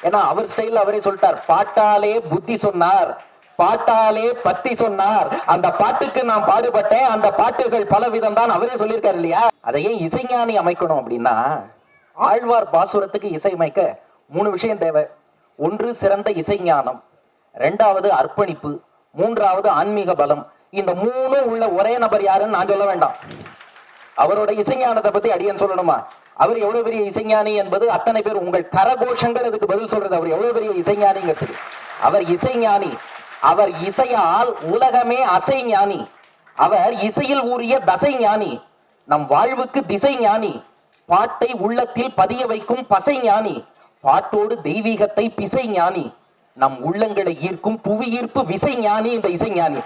ஏன்னா அவர் ஸ்டைல் அவரே சொல்லிட்டார், பாட்டாலே புத்தி சொன்னார், பாட்டாலே பத்தி சொன்னார், அந்த பாட்டுக்கு நான் பாடுபட்டேன், அந்த பாட்டுகள் பல விதம் தான் அவரே சொல்லியிருக்காரு இல்லையா. அதையே இசைஞானி அமைக்கணும் அப்படின்னா ஆழ்வார் பாசுரத்துக்கு இசையமைக்க 3 விஷயம் தேவை. ஒன்று சிறந்த இசைஞானம், 2வது அர்ப்பணிப்பு, 3வது ஆன்மீக பலம். இந்த 3 உள்ள ஒரே நபர் யாருன்னு நான் சொல்ல வேண்டாம். அவரோட இசைஞானத்தை பத்தி அடியன் சொல்லணுமா? அவர் எவ்வளவு பெரிய இசைஞானி என்பது அத்தனை பேர் உங்கள் கரகோஷங்கள் அதுக்கு பதில் சொல்றது. அவர் எவ்வளவு பெரிய இசைஞானிங்கிறது. அவர் இசைஞானி. அவர் இசையால் உலகமே அசை ஞானி. அவர் இசையில் ஊறிய தசை ஞானி. நம் வாழ்வுக்கு திசை ஞானி. பாட்டை உள்ளத்தில் பதிய வைக்கும் பசை ஞானி. பாட்டோடு தெய்வீகத்தை பிசை ஞானி. நம் உள்ளங்களை ஈர்க்கும் புவி ஈர்ப்பு விசை ஞானி இந்த இசை ஞானி.